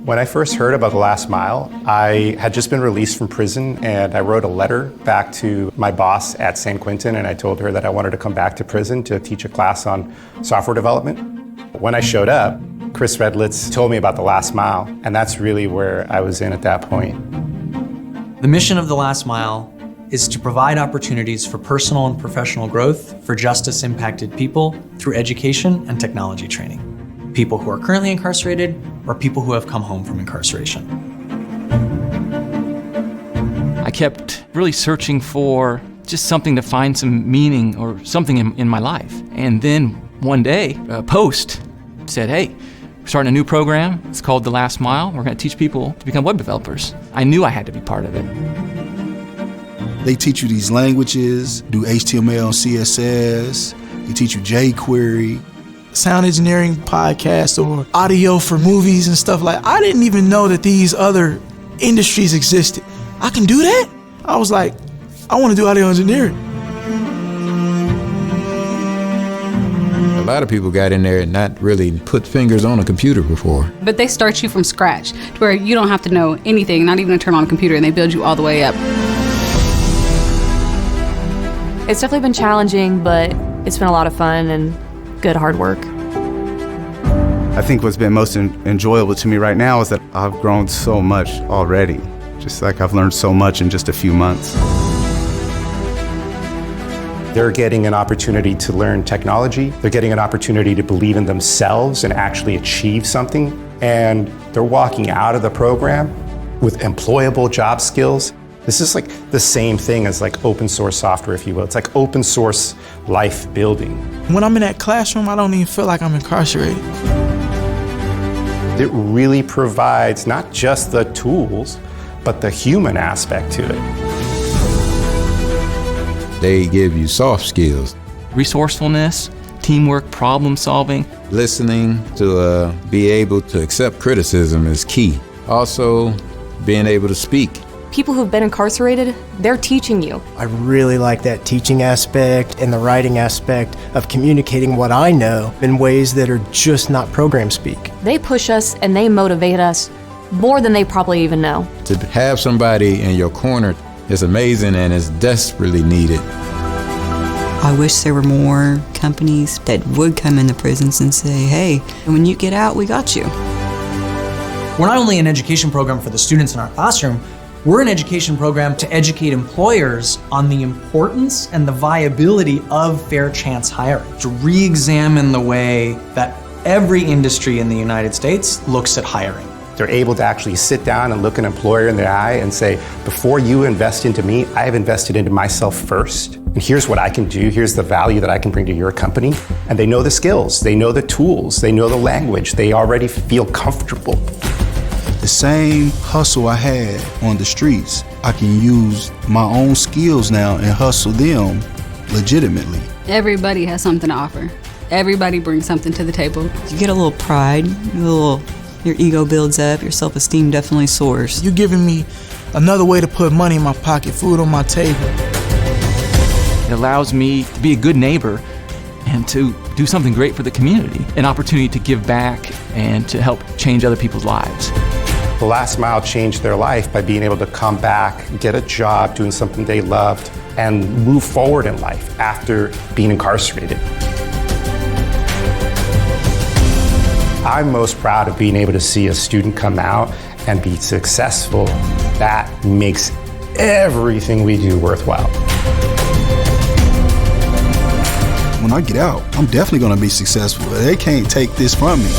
When I first heard about the last mile, I had just been released from prison, and I wrote a letter back to my boss at San Quentin, and I told her that I wanted to come back to prison to teach a class on software development. When I showed up, Chris Redlitz told me about the last mile, and that's really where I was in at that point. The mission of the last mile is to provide opportunities for personal and professional growth for justice-impacted people through education and technology training. People who are currently incarcerated or people who have come home from incarceration. I kept really searching for just something to find some meaning or something in my life. And then one day, a post said, hey, we're starting a new program. It's called The Last Mile. We're going to teach people to become web developers. I knew I had to be part of it. They teach you these languages, do HTML and CSS. They teach you jQuery. Sound engineering podcast or audio for movies and stuff like that. I didn't even know that these other industries existed. I can do that? I was like, I want to do audio engineering. A lot of people got in there and not really put fingers on a computer before. But they start you from scratch to where you don't have to know anything, not even to turn on a computer, and they build you all the way up. It's definitely been challenging, but it's been a lot of fun and good hard work. I think what's been most enjoyable to me right now is that I've grown so much already. Just like I've learned so much in just a few months. They're getting an opportunity to learn technology. They're getting an opportunity to believe in themselves and actually achieve something. And they're walking out of the program with employable job skills. This is like the same thing as like open source software, if you will. It's like open source life building. When I'm in that classroom, I don't even feel like I'm incarcerated. It really provides not just the tools, but the human aspect to it. They give you soft skills. Resourcefulness, teamwork, problem solving. Listening to be able to accept criticism is key. Also, being able to speak. People who've been incarcerated, they're teaching you. I really like that teaching aspect and the writing aspect of communicating what I know in ways that are just not program speak. They push us and they motivate us more than they probably even know. To have somebody in your corner is amazing and is desperately needed. I wish there were more companies that would come into prisons and say, hey, when you get out, we got you. We're not only an education program for the students in our classroom, we're an education program to educate employers on the importance and the viability of fair chance hiring, to re-examine the way that every industry in the United States looks at hiring. They're able to actually sit down and look an employer in the eye and say, before you invest into me, I have invested into myself first. And here's what I can do. Here's the value that I can bring to your company. And they know the skills, they know the tools, they know the language. They already feel comfortable. The same hustle I had on the streets, I can use my own skills now and hustle them legitimately. Everybody has something to offer. Everybody brings something to the table. You get a little pride, your ego builds up, your self-esteem definitely soars. You're giving me another way to put money in my pocket, food on my table. It allows me to be a good neighbor and to do something great for the community, an opportunity to give back and to help change other people's lives. The last mile changed their life by being able to come back, get a job, doing something they loved, and move forward in life after being incarcerated. I'm most proud of being able to see a student come out and be successful. That makes everything we do worthwhile. When I get out, I'm definitely going to be successful. They can't take this from me.